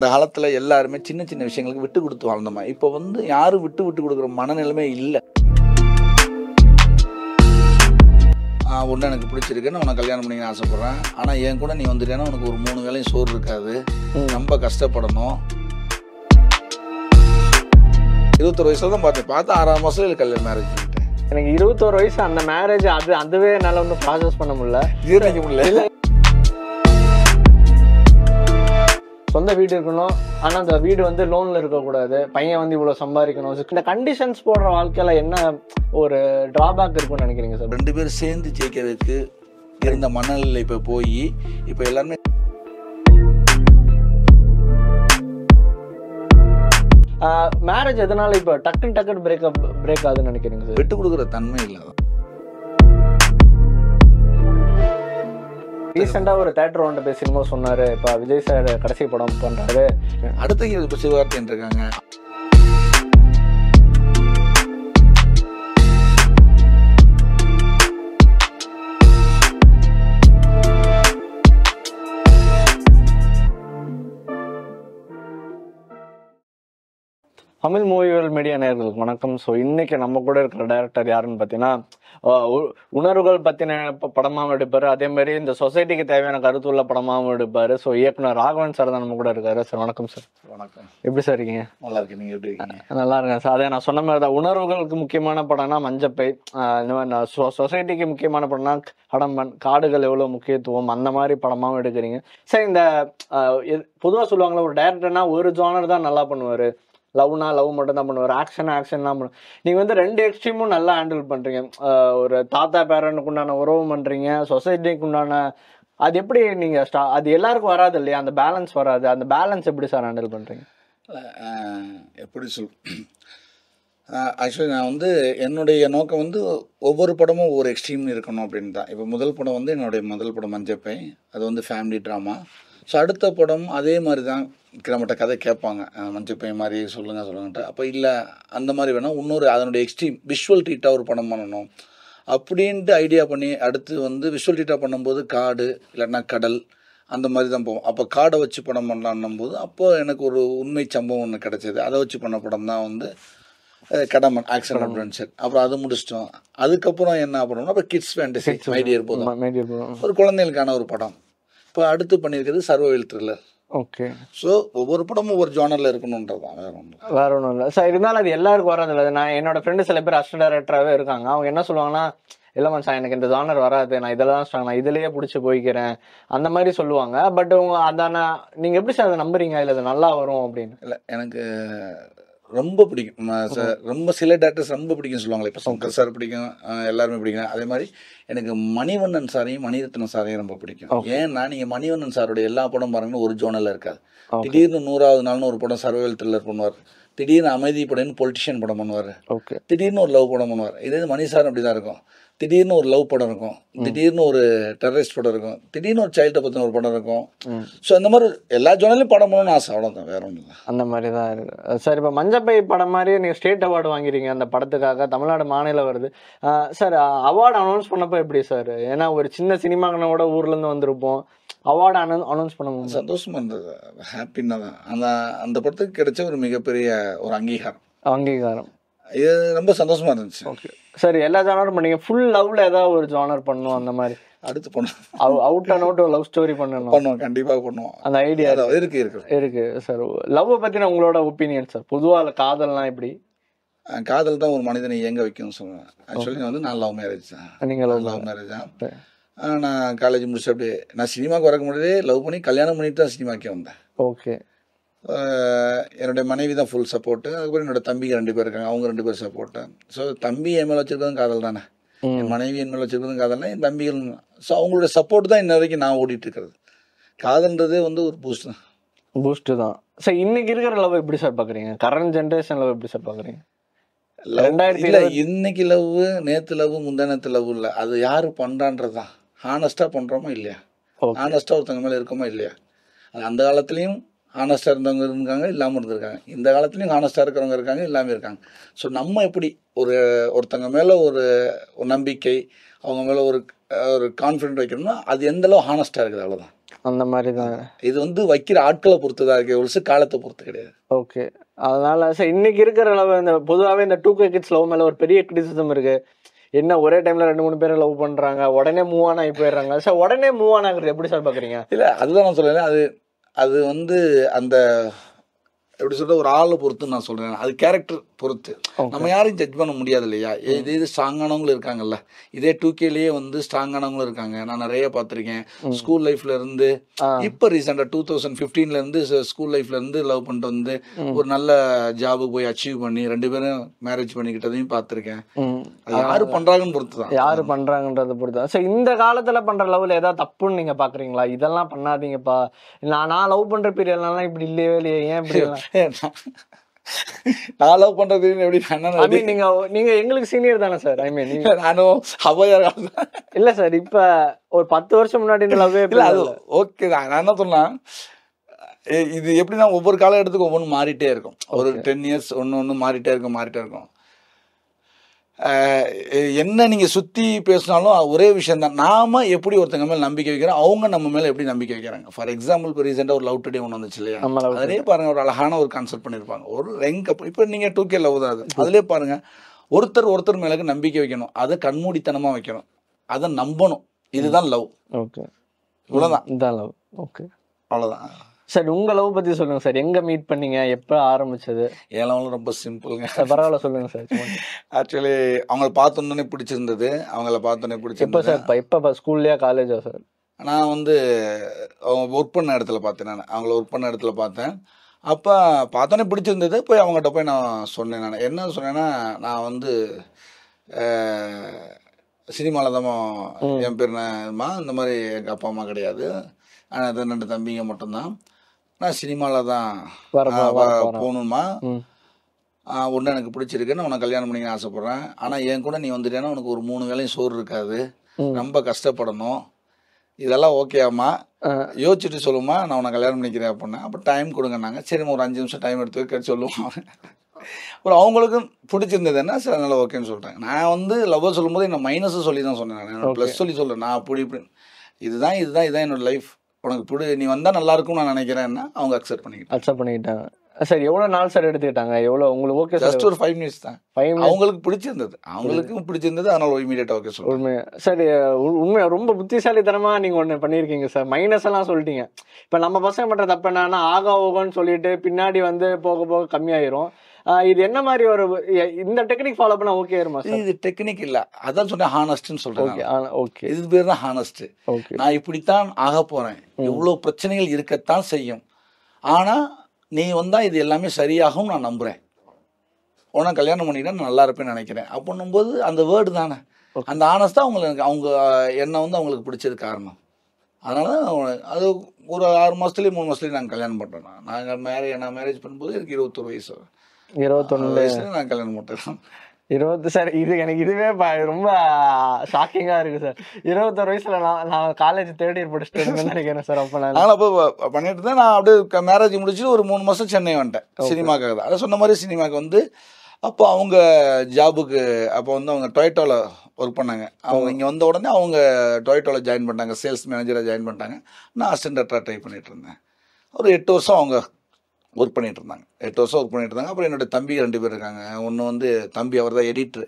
அந்த காலத்தில் எல்லாருமே சின்ன சின்ன விஷயங்களுக்கு விட்டு கொடுத்து வாழ்ந்தோமா. இப்போ யாரும் விட்டு கொடுக்குற மனநிலைமை இல்லை. ஒன்று எனக்கு பிடிச்சிருக்குன்னு உனக்கு கல்யாணம் பண்ணிக்க ஆசைப்பட்றேன். ஆனால் என் கூட நீ வந்துட்டேன்னா உனக்கு ஒரு 3 வேளையும் சோறு இருக்காது, ரொம்ப கஷ்டப்படணும். 21 வயசுல தான் பார்த்தா 6ஆம் மாதத்துல கல்யாணம் மேரேஜ் பண்ணிட்டேன். எனக்கு 21 வயசு அந்த மேரேஜ் அதுவே என்னால் ஒன்றும் ப்ராசஸ் பண்ண முடியல, ஜீரணிக்க முடியல. சொந்த வீடு இருக்கணும், ஆனால் அந்த வீடு லோனில் இருக்கக்கூடாது, பையன் இவ்வளோ சம்பாதிக்கணும். இந்த கண்டிஷன்ஸ் போடுற வாழ்க்கையில் என்ன ஒரு ட்ராபேக் இருக்குன்னு நினைக்கிறீங்க சார்? 2 பேரும் சேர்ந்து ஜெயிக்கிறதுக்கு இருந்த மனநிலை இப்போ போய் இப்போ எல்லாருமே மேரேஜ் எதனால இப்போ டக்குன்னு பிரேக் ஆகுதுன்னு நினைக்கிறீங்க சார்? விட்டு கொடுக்குற தன்மை இல்லை. ரீசெண்டாக ஒரு தேட்டர் ஒன்று பேசினமோ சொன்னார், இப்போ விஜய் சார் கடைசி படம் பண்ணுறாரு, அடுத்த இப்போ சிவகார்த்தியன் இருக்காங்க. தமிழ் மூவிகள் மீடியா நேயர்களுக்கு வணக்கம். ஸோ இன்னைக்கு நம்ம கூட இருக்கிற டைரக்டர் யாருன்னு பார்த்தீங்கன்னா, உணர்வுகள் பற்றின படமாகவும் எடுப்பார், அதே மாதிரி இந்த சொசைட்டிக்கு தேவையான கருத்துள்ள படமாகவும் எடுப்பார். ஸோ இயக்குனர் ராகவன் சார் தான் நம்ம கூட இருக்காரு. சார் வணக்கம் சார். வணக்கம். எப்படி சார் இருக்கீங்க? நல்லா இருக்கு. நீங்கள் எப்படி இருக்கீங்க? நல்லா இருக்கேன் சார். அதே நான் சொன்ன மாதிரி தான், உணர்வுகளுக்கு முக்கியமான படம்னா மஞ்சப்பை, சொசைட்டிக்கு முக்கியமான படம்னா கடம்பன், காடுகள் எவ்வளோ முக்கியத்துவம், அந்த மாதிரி படமாகவும் எடுக்கிறீங்க. சார் இந்த பொதுவாக சொல்லுவாங்களா, ஒரு டைரக்டர்னா ஒரு ஜானர் தான் நல்லா பண்ணுவார், லவ்னா லவ் மட்டும் தான் பண்ணுவார், ஆக்ஷன் தான் பண்ணுவார். நீங்கள் 2 எக்ஸ்ட்ரீமும் நல்லா ஹேண்டில் பண்ணுறீங்க. ஒரு தாத்தா பேரனுக்கு உண்டான உறவும் பண்ணுறீங்க, சொசைட்டிக்கு உண்டான அது எப்படி நீங்கள் அது எல்லாருக்கும் வராது இல்லையா, அந்த பேலன்ஸ் வராது. அந்த பேலன்ஸ் எப்படி சார் ஹேண்டில் பண்ணுறீங்க? எப்படி ஆக்சுவலி நான் என்னுடைய நோக்கம் ஒவ்வொரு படமும் ஒவ்வொரு எக்ஸ்ட்ரீம் இருக்கணும் அப்படின்னு தான். இப்போ முதல் படம் என்னுடைய முதல் படம் மஞ்சப்பை, அது ஃபேமிலி ட்ராமா. ஸோ அடுத்த படம் அதே மாதிரி தான், நம்மகிட்ட கதை கேட்பாங்க, மஞ்சப்பை மாதிரி சொல்லுங்கன்ட்டு. அப்போ இல்லை அந்த மாதிரி வேணால் இன்னொரு அதனுடைய எக்ஸ்ட்ரீம் விஷுவல் ட்ரீட்டாக ஒரு படம் பண்ணணும் அப்படின்ட்டு ஐடியா பண்ணி அடுத்து விஷுவல் ட்ரீட்டாக பண்ணும்போது காடு இல்லைன்னா கடல் அந்த மாதிரி தான் போவோம். அப்போ காடை வச்சு படம் பண்ணலான்னும் போது அப்போது எனக்கு ஒரு உண்மை சம்பவம் ஒன்று கிடச்சிது. அதை வச்சு பண்ண படம் தான் கடம்பன் ஆக்ஷன் அட்வென்ச்சர். அப்புறம் அது முடிச்சிட்டோம். அதுக்கப்புறம் என்ன பண்ணோம்னா அப்புறம் கிட்ஸ் ஃபேண்டசி மைடியர் போதும், ஒரு குழந்தைகளுக்கான ஒரு படம். இப்போ அடுத்து பண்ணியிருக்கிறது சர்வைவல் த்ரில்லர். ஓகே. ஸோ ஒவ்வொரு படமும் ஒவ்வொரு ஜானரில் இருக்கணுன்றது தான், வேற ஒன்றும் இல்லை சார். இருந்தாலும் அது எல்லாருக்கும் வராதில்ல. நான் என்னோட ஃப்ரெண்டு சில பேர் அசிஸ்டன்ட் டைரக்டராகவே இருக்காங்க. அவங்க என்ன சொல்லுவாங்கன்னா, இல்லை மச்சான் எனக்கு இந்த ஜானர் வராது, நான் இதெல்லாம் நான் இதிலேயே பிடிச்சி போய்க்கிறேன் அந்த மாதிரி சொல்லுவாங்க. பட் அதான நீங்கள் எப்படி சார் அதை நம்புறீங்க, இல்லை அது நல்லா வரும் அப்படின்னு? இல்லை, எனக்கு ரொம்ப பிடிக்கும் சார். ரொம்ப சில டேரக்டர்ஸ் ரொம்ப பிடிக்கும் சொல்லுவாங்களே, இப்போ சங்கர் சார் பிடிக்கும், எல்லாருமே பிடிக்கும். அதே மாதிரி எனக்கு மணிவண்ணன் சாரையும் மணிரத்னம் சாரையும் ரொம்ப பிடிக்கும். ஏன்னா நீங்கள் மணிவண்ணன் சாருடைய எல்லா படம் பாருங்கன்னா ஒரு ஜோனலில் இருக்காது. திடீர்னு 100வது நாள்னு ஒரு படம் சர்வைவல் த்ரில்லர் பண்ணுவார், திடீர்னு அமைதி படம்னு பொலிட்டிஷியன் படம் பண்ணுவார், திடீர்னு ஒரு லவ் படம் பண்ணுவார். இதே மணி சார் அப்படி தான் இருக்கும். திடீர்னு ஒரு லவ் படம் இருக்கும், திடீர்னு ஒரு டெரரிஸ்ட் படம் இருக்கும், திடீர்னு ஒரு சைல்டை பற்றின ஒரு படம் இருக்கும். ஸோ அந்த மாதிரி எல்லா ஜோனலையும் படம் பண்ணணும்னு ஆசை, அவ்வளோதான், வேற ஒன்றும் இல்லை. அந்த மாதிரி தான் இருக்குது சார். இப்போ மஞ்சப்பை படம் மாதிரி நீங்கள் ஸ்டேட் அவார்டு வாங்கிறீங்க அந்த படத்துக்காக, தமிழ்நாடு மாநிலம் வருது சார். அவார்டு அனௌன்ஸ் பண்ணப்போ எப்படி சார்? ஏன்னா ஒரு சின்ன சினிமாக்கனோட ஊர்லேருந்து வந்திருப்போம், அவார்டு அனௌன்ஸ் பண்ண சந்தோஷமாக இருந்தது, ஹாப்பின்னா தான். அந்த படத்துக்கு கிடைச்ச ஒரு மிகப்பெரிய ஒரு அங்கீகாரம், இது ரொம்ப சந்தோஷமாக இருந்துச்சு. Okay sir. எல்லா ஜானரும் பண்ணீங்க, ஃபுல் லவ்ல ஏதாவது ஒரு ஜானர் பண்ணணும் அந்த மாதிரி? அடுத்து பண்ணுவோம், out and out love story பண்ணுவோம், கண்டிப்பாக பண்ணுவோம். அந்த ஐடியா இருக்கு சார். லவ் பற்றின உங்களோட ஒப்பீனியன் சார்? பொதுவாக காதல்லாம் எப்படி? காதல் தான் ஒரு மனிதனை இயங்க வைக்கும்னு சொல்லுவேன். ஆக்சுவலி நான் லவ் மேரேஜ் தான். நீங்கள் லவ் மேரேஜ் தான். நான் காலேஜ் முடிச்சு அப்படியே நான் சினிமாவுக்கு வரக்கு முன்னாடியே லவ் பண்ணி கல்யாணம் பண்ணிட்டு தான் சினிமாக்கே வந்தேன். ஓகே. என்னுடைய மனைவி தான் ஃபுல் சப்போர்ட்டு. அதுக்கப்புறம் என்னோட தம்பிங்க 2 பேர் இருக்காங்க, அவங்க 2 பேர் சப்போர்ட்டு. ஸோ தம்பி என் மேலே வச்சுருக்கிறதும் காதல் தானே, என் மனைவி என் மேலே வச்சுருக்கிறதும் காதல்னா என் தம்பிகள். ஸோ அவங்களோட சப்போர்ட் தான் இன்ன வரைக்கும் நான் ஓடிட்டு இருக்கிறது. காதல்ன்றதே ஒரு பூஸ்ட்டு தான் சார். இன்னைக்கு இருக்கிற லவ் எப்படி சார் பார்க்குறீங்க? கரண்ட் ஜென்ரேஷன் லவ் எப்படி சார் பார்க்குறீங்க? இல்லை, இன்னைக்கு லவ் நேற்று லவ் முந்தானத்து லவ் இல்லை, அது யார் பண்ணுறான்றது தான். ஹானஸ்ட்டாக பண்ணுறோமா இல்லையா, ஹானஸ்ட்டாக ஒருத்தவங்க மேலே இருக்கோமா இல்லையா. அது அந்த காலத்துலேயும் ஹானஸ்ட்டாக இருந்தவங்க இருக்காங்க, இல்லாமல் இருந்திருக்காங்க. இந்த காலத்துலேயும் ஹானஸ்ட்டாக இருக்கிறவங்க இருக்காங்க, இல்லாமல் இருக்காங்க. ஸோ நம்ம எப்படி ஒருத்தங்க மேலே ஒரு நம்பிக்கை, அவங்க மேலே ஒரு கான்ஃபிடென்ட் வைக்கணும்னா அது எந்தளவு ஹானஸ்ட்டாக இருக்குது, அவ்வளோதான். அந்த மாதிரி தான். இது வந்து வைக்கிற ஆட்களை பொறுத்து தான் இருக்கு, ஒரு காலத்தை பொறுத்து கிடையாது. ஓகே. அதனால சார் இன்னைக்கு இருக்கிற அளவு இந்த பொதுவாகவே இந்த 2K கிட்ஸ் லவ் மேலே ஒரு பெரிய கிரிட்டிசிசம் இருக்கு. என்ன ஒரே டைம்ல 2-3 பேரை லவ் பண்றாங்க, உடனே மூவ் ஆன் ஆகி போயிடுறாங்க. சார் உடனே மூவ் ஆன் ஆகுறது எப்படி சார் பாக்குறீங்க? இல்லை, அதுதான் நான் சொல்றேன். அது வந்து அந்த எப்படி சொல்ற ஒரு ஆளை பொறுத்து நான் சொல்றேன். அது கேரக்டர் பொறுத்து நம்ம யாரையும் ஜட்ஜ் பண்ண முடியாது இல்லையா. இது ஸ்ட்ராங்கானவங்களும் இருக்காங்கல்ல, இதே 2Kலயே வந்து ஸ்ட்ராங்கானவங்களும் இருக்காங்க. நான் நிறைய பார்த்துருக்கேன். ஸ்கூல் லைஃப்ல இருந்து இப்போ ரீசெண்டாக 2015ல இருந்து ஸ்கூல் லைஃப்ல இருந்து லவ் பண்ணிட்டு வந்து ஒரு நல்ல ஜாபுக்கு போய் அச்சீவ் பண்ணி 2 பேரும் மேரேஜ் பண்ணிக்கிட்டதையும் பார்த்துருக்கேன். அது யாரு பண்றாங்கன்னு பொறுத்து தான், யாரு பண்றாங்கன்றத பொறுத்து தான். சார் இந்த காலத்துல பண்ற லவ்ல ஏதாவது தப்புன்னு நீங்க பாக்குறீங்களா? இதெல்லாம் பண்ணாதீங்கப்பா, நான் லவ் பண்ற பீரியட்லாம் இப்படி இல்லையே இல்லையே, ஏன் இப்படி நான் லவ் பண்றது எப்படி? நீங்க எங்களுக்கு சீனியர் தானே சார்? ஐ மீன் நானும் அவையா இல்ல சார், இப்ப ஒரு 10 வருஷம் முன்னாடி லவ்வே இல்ல. அது ஓகே தான். நான் என்ன சொன்னேன், இது எப்படின்னா ஒவ்வொரு காலகட்டத்துக்கு ஒவ்வொன்று மாறிட்டே இருக்கும். ஒரு 10 இயர்ஸ் ஒன்று மாறிட்டே இருக்கும். என்ன நீங்கள் சுற்றி பேசினாலும் ஒரே விஷயம் தான். நாம் எப்படி ஒருத்தங்க மேலே நம்பிக்கை வைக்கிறோம், அவங்க நம்ம மேலே எப்படி நம்பிக்கை வைக்கிறாங்க. ஃபார் எக்ஸாம்பிள் இப்போ ரீசெண்டாக ஒரு லவ் டுடே ஒன்று வந்துச்சு இல்லையா, அதிலே பாருங்கள் ஒரு அழகான ஒரு கான்செப்ட் பண்ணியிருப்பாங்க. ஒரு ரெங்க் இப்போ நீங்கள் 2K லவ் தான், அது அதிலே பாருங்கள் ஒருத்தர் மேலே நம்பிக்கை வைக்கணும், அதை கண்மூடித்தனமாக வைக்கணும், அதை நம்பணும். இதுதான் லவ். ஓகே, இவ்வளோதான் இதுதான் லவ். ஓகே, அவ்வளோதான். சார் உங்க லவ் பத்தி சொல்லுங்க சார். எங்க மீட் பண்ணீங்க, எப்போ ஆரம்பிச்சது? ஏன் ரொம்ப சிம்பிளுங்க. பரவாயில்ல சொல்லுங்க சார். ஆக்சுவலி அவங்கள பார்த்தோன்னே பிடிச்சிருந்தது. எப்போ சார்? இப்போ ஸ்கூல்லையா காலேஜா சார்? நான் வந்து ஒர்க் பண்ண இடத்துல பார்த்தேன். நான் அவங்கள ஒர்க் பண்ண இடத்துல பார்த்தேன். அப்போ பார்த்தோன்னே பிடிச்சிருந்தது. போய் அவங்ககிட்ட போய் நான் சொன்னேன். நான் என்ன சொன்னேன்னா, நான் வந்து சினிமாவில் தான் என் பேர் இந்த மாதிரி எங்கள் அப்பா அம்மா கிடையாது, ஆனால் 2 தம்பிங்க மட்டும்தான். நான் சினிமாவில் தான் போகணுமா, ஒன்று எனக்கு பிடிச்சிருக்கு, நான் உனக்கு கல்யாணம் பண்ணிக்க ஆசைப்பட்றேன். ஆனால் என் கூட நீ வந்துட்டேன்னா உனக்கு ஒரு 3 வேளையும் சோறு இருக்காது, ரொம்ப கஷ்டப்படணும். இதெல்லாம் ஓகேம்மா, யோசிச்சுட்டு சொல்லுமா, நான் உனக்கு கல்யாணம் பண்ணிக்கிறேன் அப்படின்னா. அப்போ டைம் கொடுங்கன்னாங்க. சரி, ஒரு 5 நிமிஷம் டைம் எடுத்து சொல்லுவோம். அப்புறம் அவங்களுக்கும் பிடிச்சிருந்ததுன்னா சரி அதனால ஓகேன்னு சொல்லிட்டாங்க. நான் வந்து லவ் சொல்லும்போது என்ன மைனஸும் சொல்லி தான் சொன்னேன். நான் ப்ளஸ் சொல்லி சொல்கிறேன். நான் இப்படி இதுதான் என்னோட லைஃப், உனக்கு நீ வந்தால் நல்லா இருக்கும்னு நான் நினைக்கிறேன்னா அவங்க அக்செப்ட் பண்ணிக்கிட்டாங்க. சார் எவ்வளோ நாள் சார் எடுத்துக்கிட்டாங்க? எவ்வளோ உங்களுக்கு ஓகே? ஜஸ்ட் ஒரு 5 மினிட்ஸ் தான். அவங்களுக்கு பிடிச்சிருந்தது அதனால இமீடியட்டாக ஓகே சொல்லுவேன். சரி, உண்மையாக ரொம்ப புத்திசாலித்தனமாக நீங்கள் ஒன்று பண்ணியிருக்கீங்க சார். மைனஸ் எல்லாம் சொல்லிட்டீங்க. இப்போ நம்ம பசங்க பண்ணுற தப்பு என்னன்னா, ஓகோன்னு சொல்லிட்டு பின்னாடி வந்து போக போக கம்மியாயிரும். இது என்ன மாதிரி ஒரு இந்த டெக்னிக் ஃபாலோ பண்ணா ஓகே ஆயிருமா சார்? இது டெக்னிக் இல்ல, அதான் சொன்னேன், ஹானஸ்ட்னு சொல்றேன். ஓகே, இது பேர் தான் ஹானஸ்ட். நான் இப்படித்தான் ஆக போறேன், இவ்வளவு பிரச்சனைகள் இருக்கத்தான் செய்யும், ஆனா நீ வந்தா இது எல்லாமே சரியாகும் நான் நம்புறேன், உனக்கு கல்யாணம் பண்ணிட்டா நான் நல்லா இருப்பேன்னு நினைக்கிறேன் அப்படின்னும் போது அந்த வேர்டு தானே, அந்த ஆனஸ்டா அவங்க என்ன வந்து அவங்களுக்கு பிடிச்சது காரணம். அதனால அது ஒரு 6 மாசத்துலயே 3 மாசத்துலயே நாங்கள் கல்யாணம் பண்ணுறோம். நான் மேரேஜ் பண்ணும்போது எனக்கு 21 வயசு. 21 வயசுல நான் கல்யாணம் பண்ணிட்டேன். 20 சார், இது எனக்கு இதுவே ரொம்ப ஷாக்கிங்காக இருக்குது சார். 21 வயசுல நான் காலேஜ் 3rd இயர் படிச்சுட்டு இருந்தேன்னு நினைக்கிறேன் சார். அப்போ நான் அப்போ பண்ணிட்டு இருந்தேன். நான் அப்படியே மேரேஜ் முடிச்சுட்டு ஒரு 3 மாதம் சென்னை வந்துட்டேன் சினிமாக்காக தான். அதை சொன்ன மாதிரி சினிமாவுக்கு வந்து அப்போ அவங்க ஜாபுக்கு அப்போ வந்து அவங்க டொயோட்டோவில் ஒர்க் பண்ணாங்க. அவங்க இங்கே வந்த உடனே அவங்க டொயோட்டோவில் ஜாயின் பண்ணிட்டாங்க, சேல்ஸ் மேனேஜராக ஜாயின் பண்ணிட்டாங்க. நான் அசிஸ்டண்ட்டாக ட்ரை பண்ணிட்டு இருந்தேன். ஒரு 8 வருஷம் அவங்க ஒர்க் பண்ணிட்டு இருந்தாங்க. 8 வருஷம் ஒர்க் பண்ணிட்டு இருந்தாங்க. அப்புறம் என்னோட தம்பி 2 பேர் இருக்காங்க. ஒன்று வந்து தம்பி, அவர் தான் எடிட்ரு,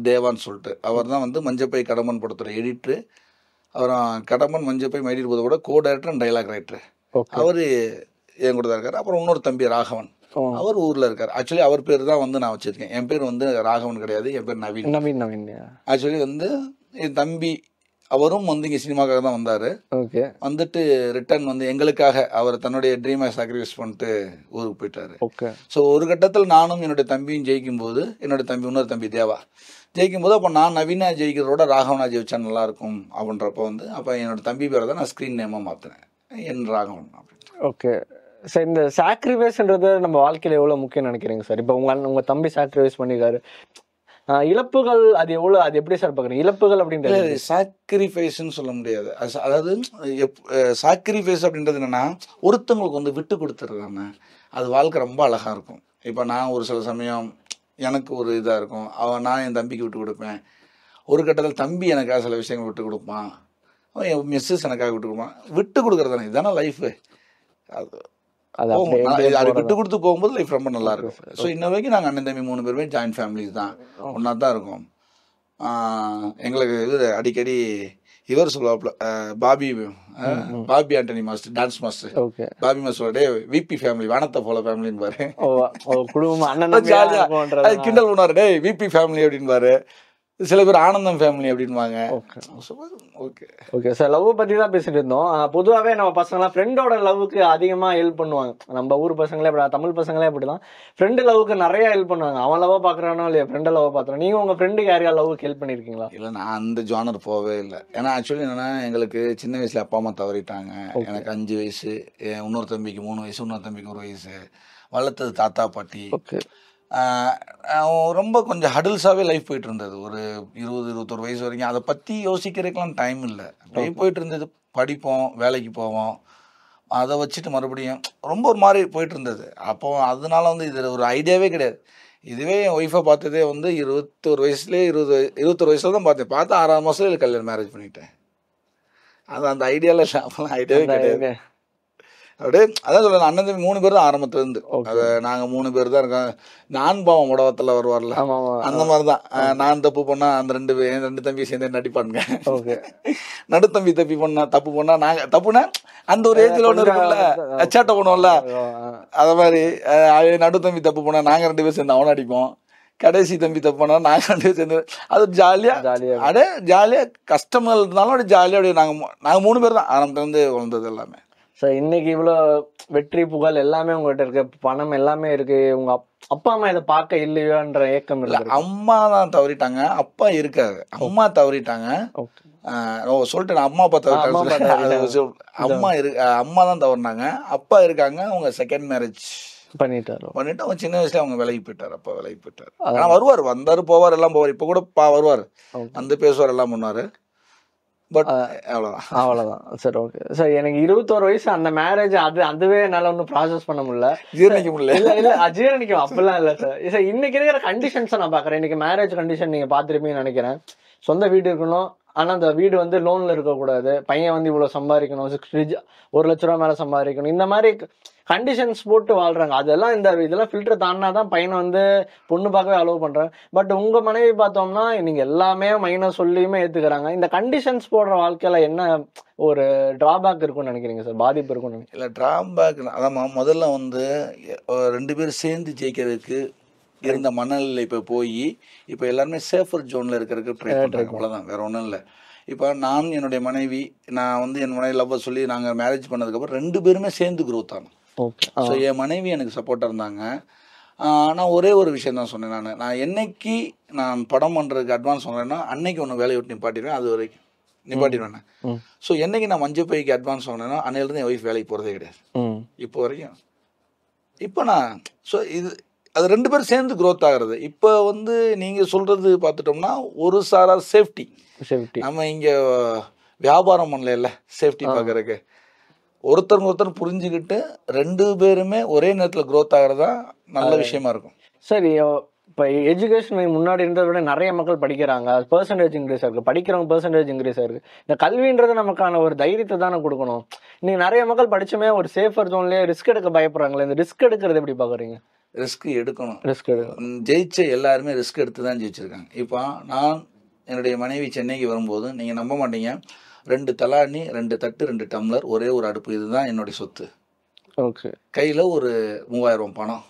தேவான்னு சொல்லிட்டு, அவர் தான் வந்து மஞ்சப்பை கடம்பன் படத்துற எடிட்ரு. அப்புறம் கடம்பன் மஞ்சப்பை மைடிட் போத கூட co director and dialogue writer, அவர் என் கூட தான் இருக்கார். அப்புறம் இன்னொரு தம்பி ராகவன், அவர் ஊரில் இருக்கார். ஆக்சுவலி அவர் பேர் தான் வந்து நான் வச்சுருக்கேன். என் பேர் வந்து ராகவன் கிடையாது, என் பேர் நவீன். ஆக்சுவலி வந்து என் தம்பி அவரும் வந்து இங்கே சினிமாக்காக தான் வந்தார். ஓகே, வந்துட்டு ரிட்டர்ன் வந்து எங்களுக்காக அவர் தன்னுடைய ட்ரீமை சாக்ரிஃபைஸ் பண்ணிட்டு ஊருக்கு போயிட்டார். ஓகே. ஸோ ஒரு கட்டத்தில் நானும் என்னுடைய தம்பியும் ஜெயிக்கும் போது, இன்னொரு தம்பி தேவா ஜெயிக்கும் போது, அப்போ நான் நவீனா ஜெயிக்கிறதோட ராகவனா ஜெயிச்சா நல்லாயிருக்கும் அப்படின்றப்போ வந்து அப்போ என்னோட தம்பி பேரை தான் நான் ஸ்க்ரீன் நேமாக மாற்றினேன், என் ராகவன் அப்படின்னு. ஓகே சார், இந்த சாக்ரிஃபைஸ்ன்றது நம்ம வாழ்க்கையில் எவ்வளோ முக்கியம் நினைக்கிறீங்க சார்? இப்போ உங்கள் தம்பி சாக்ரிஃபைஸ் பண்ணியிருக்காரு, இழப்புகள் அது எவ்வளோ, அது எப்படி சார் பார்க்குறீங்க? இழப்புகள் அப்படின்றது சாக்ரிஃபைஸ்ன்னு சொல்ல முடியாது. அதாவது சாக்ரிஃபைஸ் அப்படின்றது என்னென்னா ஒருத்தவங்களுக்கு வந்து விட்டு கொடுத்துருதானே, அது வாழ்க்கை ரொம்ப அழகாக இருக்கும். இப்போ நான் ஒரு சில சமயம் எனக்கு ஒரு இதாக இருக்கும், நான் என் தம்பிக்கு விட்டு கொடுப்பேன். ஒரு கட்டத்தில் தம்பி எனக்காக சில விஷயங்கள் விட்டு கொடுப்பான். என் மிஸ்ஸஸ் எனக்காக விட்டு கொடுப்பான். விட்டு கொடுக்குறது இதுதானே லைஃபு. அது அது போகும். அப்படியே அப்படியே அது போறது. விட்டு கொடுத்து போகும்போது லைஃப் ரொம்ப நல்லா ஓகே இருக்கும். சார். ஸோ இன்ன வரைக்கும் நாங்கள் அண்ணன் தம்பி 3 பேருமே ஜாயின்ட் ஃபேமிலிஸ் தான், ஒன்றா தான் இருக்கோம். எங்களுக்கு இது அடிக்கடி இவர் சொல்லுவாப்புல, Bobby Antony master, dance master okay. Bobby master, டே விபி ஃபேமிலி வானத்தை போல ஃபேமிலின்னு பாரு. ஓ ஓ குடும்பம் அண்ணன் தம்பியா ஜாலியா அது இருக்கும்ன்றது. கிண்டல் பண்ணுவாரு, டே விபி ஃபேமிலி அப்படின்பாரு. சில பேர் ஆனந்தம் ஃபேமிலி அப்படின்வாங்க. Okay okay okay sir. Love பத்தி தான் பேசிட்டு இருந்தோம். பொதுவாகவே நம்ம பசங்களாம் ஃப்ரெண்டோட லவ்வுக்கு அதிகமா ஹெல்ப் பண்ணுவாங்க. நம்ம ஊர் பசங்களே இப்படி, தமிழ் பசங்களே அப்படிதான் ஃப்ரெண்டு லவ்வுக்கு நிறைய ஹெல்ப் பண்ணுவாங்க. அவன் லவ் பாக்குறானோ இல்லையா, ஃப்ரெண்ட் லவ் பாக்குறான். நீங்க உங்க ஃப்ரெண்டுக்கு யாரையா லவ்வுக்கு ஹெல்ப் பண்ணிருக்கீங்களா? இல்லை, நான் அந்த ஜானர் போகவே இல்லை. ஏன்னா ஆக்சுவலி என்னன்னா, எங்களுக்கு சின்ன வயசுல அப்பா அம்மா தவறிட்டாங்க. எனக்கு 5 வயசு, இன்னொரு தம்பிக்கு 3 வயசு, இன்னொரு தம்பிக்கு 1 வயசு. வளர்த்தது தாத்தா பாட்டி. ஓகே. ரொம்ப கொஞ்சம் ஹடில்ஸாகவே லைஃப் போயிட்டு இருந்தது. ஒரு 20-21 வயசு வரைக்கும் அதை பற்றி யோசிக்கிறதுக்கெலாம் டைம் இல்லை. அப்படியே போயிட்டு இருந்தது. படிப்போம், வேலைக்கு போவோம், அதை வச்சுட்டு மறுபடியும் ரொம்ப ஒரு மாதிரி போயிட்டு இருந்தது. அப்போ அதனால வந்து இதில் ஒரு ஐடியாவே கிடையாது. இதுவே என் ஒய்ஃபை பார்த்ததே வந்து 21 வயசுலேயே 21 வயசுல தான் பார்த்தேன். பார்த்து 6ஆவது மாதத்துல கல்யாணம் மேரேஜ் பண்ணிட்டேன். அது அந்த ஐடியாவில் இல்லை. அப்போலாம் ஐடியாவே கிடையாது. அப்படியே அதான் சொல்ல, அண்ணன் தம்பி 3 பேர் தான் ஆரம்பத்துலேருந்து. அதை நாங்கள் 3 பேர் தான் இருக்கோம். நான் பாவம் உடவத்தில் வருவார்ல, அந்த மாதிரி தான். நான் தப்பு பண்ணால் அந்த 2 தம்பி சேர்ந்து நடிப்பானுங்க. நடுத்தம்பி தப்பு பண்ணா நாங்கள் தப்புனா அந்த ஒரு ஏஜில் ஒன்று இருக்குல்ல, சேட்டை பண்ணுவோம்ல, அதை மாதிரி நடுத்தம்பி தப்பு பண்ணால் நாங்கள் 2 பேர் சேர்ந்து அவனை அடிப்போம். கடைசி தம்பி தப்பு பண்ணா நாங்கள் 2 பேர் சேர்ந்து, அது ஜாலியாக அப்படியே ஜாலியாக கஷ்டங்கள் இருந்தாலும் அப்படியே ஜாலியாக அப்படியே நாங்கள் 3 பேர் தான் ஆரம்பத்துலேருந்து வளர்ந்தது எல்லாமே. ஸோ இன்னைக்கு இவ்வளோ வெற்றி புகழ் எல்லாமே உங்கள்கிட்ட இருக்கு, பணம் எல்லாமே இருக்கு. உங்க அப்பா அம்மா இதை பார்க்க இல்லையோன்ற ஏக்கம் இல்லை? அம்மா தான் தவறிட்டாங்க, அப்பா இருக்காது. அம்மா தவறிட்டாங்க. சொல்லிட்டு அம்மா அப்பா தவறிட்டாங்க. அம்மா தான் தவறினாங்க. அப்பா இருக்காங்க. அவங்க செகண்ட் மேரேஜ் பண்ணிட்டு அவங்க சின்ன வயசுல அவங்க விலகி போயிட்டார். அப்பா விலகி போயிட்டார். ஆனால் வருவார், வந்தாரு போவார், எல்லாம் போவார். இப்போ கூட வருவார், வந்து பேசுவார், எல்லாம் பண்ணாரு. பட் அவ்வளோதான் சார். Okay sir. எனக்கு 21 வயசு அந்த மேரேஜ், அதுவே என்னால் ஒன்றும் ப்ராசஸ் பண்ண முடியல, ஜீரணிக்க முடியல. இல்லை ஜீரணிக்கும் அப்படிலாம் இல்லை சார். சார் இன்னைக்கு இருக்கிற கண்டிஷன்ஸை நான் பார்க்குறேன். இன்னைக்கு மேரேஜ் கண்டிஷன் நீங்கள் பார்த்துருப்பீங்கன்னு நினைக்கிறேன். சொந்த வீடு இருக்கணும், ஆனால் அந்த வீடு வந்து லோனில் இருக்கக்கூடாது. பையன் வந்து இவ்வளோ சம்பாதிக்கணும், 1 லட்ச ரூபா மேலே சம்பாதிக்கணும். இந்த மாதிரி கண்டிஷன்ஸ் போட்டு வாழ்றாங்க. அதெல்லாம் இதெல்லாம் ஃபில்டர் தாண்டினா தான் பையனை வந்து பொண்ணு பார்க்கவே அலோவ் பண்ணுறாங்க. பட் உங்கள் மனைவி பார்த்தோம்னா நீங்கள் எல்லாமே மைனஸ் சொல்லியுமே ஏற்றுக்கிறாங்க. இந்த கண்டிஷன்ஸ் போடுற வாழ்க்கையில் என்ன ஒரு ட்ராபேக் இருக்குன்னு நினைக்கிறீங்க சார்? பாதிப்பு இருக்குன்னு நினைக்கிறீங்க? இல்லை, ட்ராபேக் அதான் முதல்ல வந்து 2 பேரும் சேர்ந்து ஜெயிக்கிறதுக்கு இருந்த மனநிலை இப்போ போய் இப்போ எல்லாருமே சேஃபர் ஜோனில் இருக்கிறதுக்கு ட்ரை பண்ணுறாங்க. அவ்வளோதான், வேறு ஒன்றும் இல்லை. இப்போ நான் என்னுடைய மனைவி, நான் வந்து என் மனைவி லவ்வை சொல்லி நாங்கள் மேரேஜ் பண்ணதுக்கப்புறம் 2 பேருமே சேர்ந்து க்ரோத் ஆனோம். ஸோ என் மனைவி எனக்கு சப்போர்ட்டாக இருந்தாங்க. நான் ஒரே ஒரு விஷயம் தான் சொன்னேன். நான் என்னைக்கு நான் படம் பண்ணுறதுக்கு அட்வான்ஸ் சொன்னேன்னா அன்னைக்கு ஒன்று வேலையை விட்டு நிப்பாட்டிடுவேன். அது வரைக்கும் நிப்பாட்டிடுவேன். ஸோ என்னைக்கு நான் மஞ்சள் பைக்கு அட்வான்ஸ் சொன்னேன்னா அன்னையிலேருந்து என் ஒய்ஃப் வேலைக்கு போகிறதே கிடையாது இப்போ வரைக்கும். இப்போ நான் ஸோ அது 2 பேரும் சேர்ந்து க்ரோத் ஆகிறது. இப்போ வந்து நீங்கள் சொல்கிறது பார்த்துட்டோம்னா ஒரு சாரா சேஃப்டி. நம்ம இங்கே வியாபாரம் பண்ணல, சேஃப்டி பார்க்குறதுக்கு ஒருத்தர் புரிஞ்சுக்கிட்டு 2 பேருமே ஒரே நேரத்தில் க்ரோத் ஆகிறது தான் நல்ல விஷயமா இருக்கும். சரி, இப்போ எஜுகேஷன் முன்னாடி இருந்ததை விட நிறைய மக்கள் படிக்கிறாங்க, பெர்சன்டேஜ் இன்க்ரீஸ் ஆயிருக்கு, படிக்கிறவங்க பெர்சன்டேஜ் இன்க்ரீஸ் ஆயிருக்கு. இந்த கல்வின்றது நமக்கான ஒரு தைரியத்தை தானே கொடுக்கணும். இன்னைக்கு நிறைய மக்கள் படிச்சுமே ஒரு சேஃபர் ஜோன்லேயே ரிஸ்க் எடுக்க பயப்படுறாங்களே. இந்த ரிஸ்க் எடுக்கிறது எப்படி பார்க்குறீங்க? ரிஸ்க் எடுக்கணும். ஜெயிச்ச எல்லாருமே ரிஸ்க் எடுத்து தான் ஜெயிச்சிருக்காங்க. இப்போ நான் என்னுடைய மனைவி சென்னைக்கு வரும்போது நீங்கள் நம்ப மாட்டீங்க, 2 தலாணி, 2 தட்டு, 2 டம்ளர், ஒரே ஒரு அடுப்பு, இதுதான் என்னுடைய சொத்து. ஓகே. கையில் ஒரு 3000 பணம்.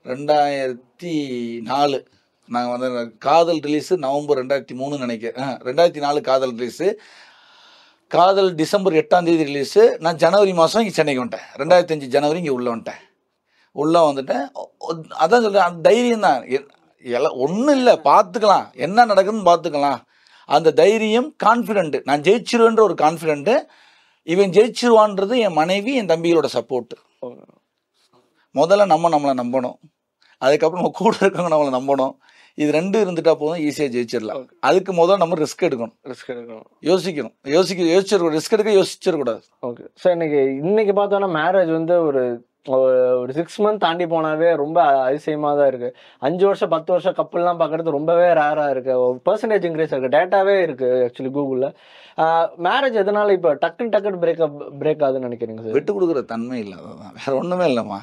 2004 நாங்கள் வந்து காதல் ரிலீஸு நவம்பர் 2003 நினைக்கிறேன். 2004 காதல் ரிலீஸு. காதல் டிசம்பர் 8ஆம் தேதி ரிலீஸு. நான் ஜனவரி மாதம் இங்கே சென்னைக்கு வந்துட்டேன். 2005 ஜனவரி இங்கே உள்ளே வந்துட்டேன். உள்ளே வந்துட்டேன். அதான் சொல்கிறேன், அந்த தைரியம் தான். எல்லாம் ஒன்றும் இல்லை, பார்த்துக்கலாம், என்ன நடக்குதுன்னு பார்த்துக்கலாம். அந்த தைரியம், கான்ஃபிடென்ட்டு, நான் ஜெயிச்சிருவேன்ற ஒரு கான்ஃபிடென்ட்டு. இவன் ஜெயிச்சிருவான்றது என் மனைவி, என் தம்பிகளோட சப்போர்ட்டு. முதல்ல நம்மளை நம்பணும், அதுக்கப்புறம் நம்ம கூட இருக்கவங்க நம்மளை நம்பணும். இது 2 இருந்துட்டா போதும், ஈஸியாக ஜெயிச்சிடலாம். அதுக்கு முதல்ல நம்ம ரிஸ்க் எடுக்கணும், யோசிக்கணும். ரிஸ்க் எடுக்க யோசிச்சிடக்கூடாது. Okay sir. இன்னைக்கு பார்த்தோன்னா மேரேஜ் வந்து ஒரு ஒரு 6 மந்த் தாண்டி போனாவே ரொம்ப அதிசயமாக தான் இருக்குது. 5 வருஷம் 10 வருஷம் கப்பல்லாம் பார்க்குறது ரொம்பவே ரேராக இருக்குது. பெர்சன்டேஜ் இன்க்ரீஸ் இருக்குது, டேட்டாவே இருக்குது ஆக்சுவலி கூகுளில். மேரேஜ் எதனால இப்போ டக்குன்னு பிரேக் ஆகுதுன்னு நினைக்கிறீங்க சார்? விட்டு கொடுக்குற தன்மை இல்லை, அதுதான், வேற ஒன்றுமே இல்லைம்மா.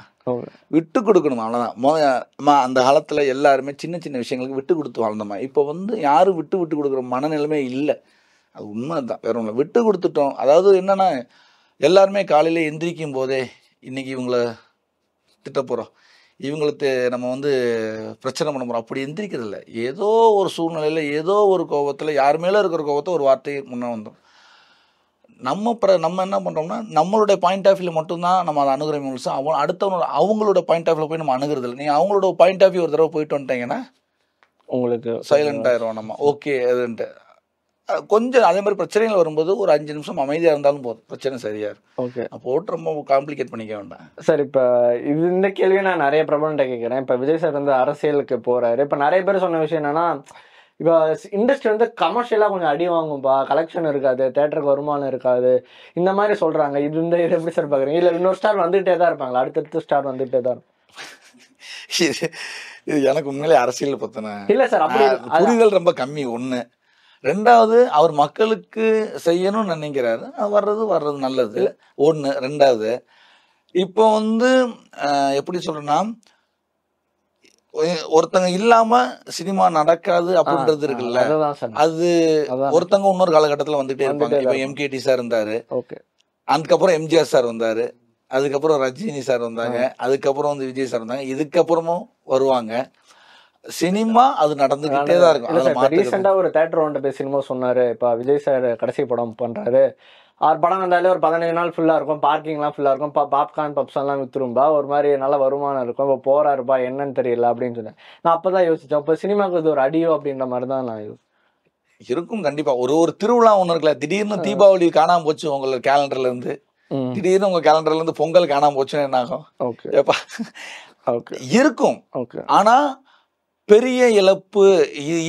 விட்டு கொடுக்கணும், அவ்வளோதான். அந்த காலத்தில் எல்லாருமே சின்ன சின்ன விஷயங்களுக்கு விட்டு கொடுத்து வாழ்ந்தோம்மா. இப்போ வந்து யாரும் விட்டு கொடுக்குற மனநிலைமை இல்லை. அது உண்மை தான், வேற ஒன்றும். விட்டு கொடுத்துட்டோம். அதாவது என்னென்னா, எல்லாருமே காலையில் எந்திரிக்கும் போதே இன்றைக்கி இவங்கள திட்ட போகிறோம், இவங்களுக்கு நம்ம வந்து பிரச்சனை பண்ண போகிறோம், அப்படி எந்திரிக்கிறதில்ல. ஏதோ ஒரு சூழ்நிலையில் ஏதோ ஒரு கோபத்தில் யார் மேலே இருக்கிற கோபத்தை ஒரு வார்த்தை முன்னே வந்தோம். நம்ம என்ன பண்ணுறோம்னா, நம்மளுடைய பாயிண்ட் ஆஃப் வியூ மட்டும்தான் நம்ம அதை அணுகிற முழுசும். அடுத்தவங்களோட அவங்களோட பாயிண்ட் ஆஃப் வியூ போய் நம்ம அணுகிறதில்ல. நீங்கள் அவங்களோட பாயிண்ட் ஆஃப் வியூ ஒரு தடவை போயிட்டு வந்துட்டீங்கன்னா உங்களுக்கு சைலண்ட் ஆயிரும். நம்ம ஓகே அதுன்ட்டு கொஞ்சம் அதே மாதிரி பிரச்சனைகள் வரும்போது ஒரு 5 நிமிஷம் அமைதியாக இருந்தாலும் போதும், பிரச்சனை சரியா இருக்கும். ஓகே, போட்டு ரொம்ப காம்ப்ளிகேட் பண்ணிக்க வேண்டாம். சார் இப்போ இந்த கேள்வியை நான் நிறைய பிரபலன்ட்ட கேட்குறேன். இப்போ விஜய் சார் வந்து அரசியலுக்கு போகிறாரு. இப்போ நிறைய பேர் சொன்ன விஷயம் என்னன்னா, இப்போ இண்டஸ்ட்ரி வந்து கமர்ஷியலாக கொஞ்சம் அடி வாங்கும்பா, கலெக்ஷன் இருக்காது, தேட்டருக்கு வருமானம் இருக்காது, இந்த மாதிரி சொல்கிறாங்க. இது எப்படி சார் பார்க்குறீங்க? இல்லை இன்னொரு ஸ்டார் வந்துகிட்டே தான் இருப்பாங்களா? அடுத்தடுத்து ஸ்டார் வந்துகிட்டே தான் இருக்கும். இது எனக்கு உண்மையிலே அரசியல் பற்றின இல்லை சார், அப்படி புரிதல் ரொம்ப கம்மி. ஒன்று. ரெண்டாவது, அவர் மக்களுக்கு செய்யணும்னு நினைக்கிறாரு, வர்றது நல்லது. ஒன்று. ரெண்டாவது, இப்போ வந்து எப்படி சொல்றேன்னா, ஒருத்தங்க இல்லாம சினிமா நடக்காது அப்படின்றது இருக்குல்ல, அது ஒருத்தங்க இன்னொரு காலகட்டத்தில் வந்துட்டே இருப்பாங்க. இப்போ எம்கேடி சார் இருந்தாரு, அதுக்கப்புறம் எம்ஜிஆர் சார் வந்தாரு, அதுக்கப்புறம் ரஜினி சார் வந்தாங்க, அதுக்கப்புறம் வந்து விஜய் சார் வந்தாங்க, இதுக்கப்புறமும் வருவாங்க. சினிமா அது நடந்துகிட்டே தான் இருக்கும். ரீசெண்டா ஒரு தேட்டர் ஒன்றை போய் சினிமா சொன்னாரு, இப்போ விஜய் சார் கடைசி படம் பண்றாரு, ஆறு படம் வந்தாலே ஒரு 15 நாள் ஃபுல்லா இருக்கும், பார்க்கிங்லாம் ஃபுல்லா இருக்கும், பாப்கார்ன் பப்ஸ்லாம் வித்துரும்பா, ஒரு மாதிரி நல்ல வருமானம் இருக்கும். இப்போ போறாருப்பா என்னன்னு தெரியல அப்படின்னு சொன்னேன். நான் அப்பதான் யோசிச்சேன், இப்போ சினிமாவுக்கு இது ஒரு அடியோ அப்படின்ற மாதிரி தான் நான் இருக்கும். கண்டிப்பா ஒரு திருவிழா ஒன்று இருக்குல்ல, திடீர்னு தீபாவளி காணாம போச்சு உங்களோட கேலண்டர்ல இருந்து, திடீர்னு உங்க கேலண்டர்ல இருந்து பொங்கல் காணாம போச்சுன்னு என்ன ஆகும்? இருக்கும். ஆனா பெரிய இழப்பு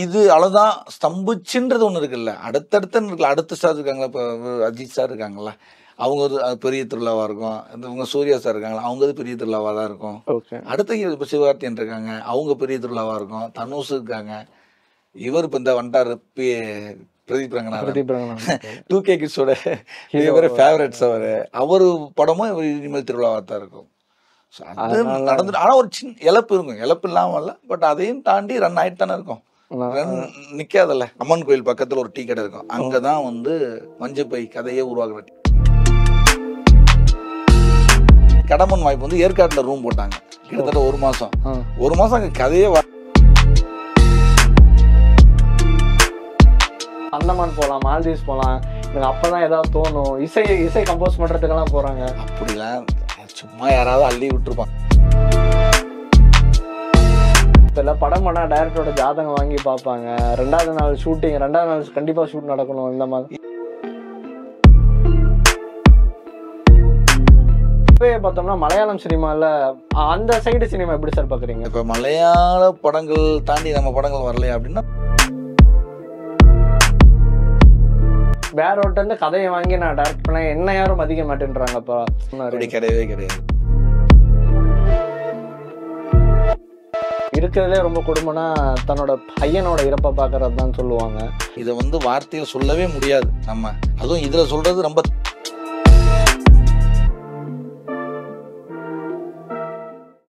இது அவ்வளோதான் ஸ்தம்பிச்சுன்றது ஒன்று இருக்குல்ல. அடுத்தடுத்து இருக்குல்ல, அடுத்த ஸ்டார் இருக்காங்களா, இப்போ அஜித் சார் இருக்காங்களா, அவங்க ஒரு பெரிய திருவிழாவாக இருக்கும். இவங்க சூர்யா சார் இருக்காங்களா, அவங்க பெரிய திருவிழாவாக தான் இருக்கும். அடுத்த இப்போ சிவகார்த்தியன் இருக்காங்க, அவங்க பெரிய திருவிழாவாக இருக்கும். தனுஷ் இருக்காங்க, இவர் இப்போ இந்த வந்துட்டார் பிரதீப் ரங்கநாதன் 2K கிட்ஸோட மிகப்பெரிய ஃபேவரட்ஸ். அவர் படமும் இவர் இனிமேல் திருவிழாவாக தான் இருக்கும். அது நடந்துட்டு, ஆனால் ஒரு சின்ன இழப்பு இருக்கும், இழப்பு இல்லாமல் இல்லை, பட் அதையும் தாண்டி ரன் ஆகிட்டு தானே இருக்கும். ரன் நிற்காதல்ல. அம்மன் கோயில் பக்கத்தில் ஒரு டீ கடை இருக்கும், அங்கே தான் வந்து மஞ்சப்பை கதையே உருவாக்குற கடம்பன் வாய்ப்பு வந்து ஏற்காட்டில் ரூம் போட்டாங்க கிட்டத்தட்ட 1 மாதம். 1 மாதம் அங்கே கதையே அந்தமான் போகலாம், மால்தீவ்ஸ் போகலாம், எனக்கு அப்போதான் ஏதாவது தோணும். இசை கம்போஸ் பண்ணுறதுக்கெல்லாம் போகிறாங்க. அப்படிலாம் சும்மா யாராவது அள்ளி விட்டுருப்பாங்க. இதெல்லாம் படம் பண்ணால் டைரக்டரோட ஜாதகம் வாங்கி பார்ப்பாங்க. 2வது நாள் ஷூட்டிங், 2வது நாள் கண்டிப்பாக ஷூட் நடக்கணும். இந்த மாதிரி பார்த்தோம்னா மலையாளம் சினிமாவில் அந்த சைடு சினிமா எப்படி சார் பார்க்குறீங்க? இப்போ மலையாள படங்கள் தாண்டி நம்ம படங்கள் வரலையா அப்படின்னா, வேற ஒருத்த கதையை வாங்கி நான் டைரக்ட் பண்ண என்ன யாரும் மதிக்க மாட்டேன்றாங்கப்பா. கிடையவே கிடையாது. இருக்கிறதுலே ரொம்ப கொடுமைனா தன்னோட பையனோட இறப்பை பார்க்கறது தான் சொல்லுவாங்க. இதை வந்து வார்த்தையில் சொல்லவே முடியாது நம்ம. அதுவும் இதில் சொல்றது ரொம்ப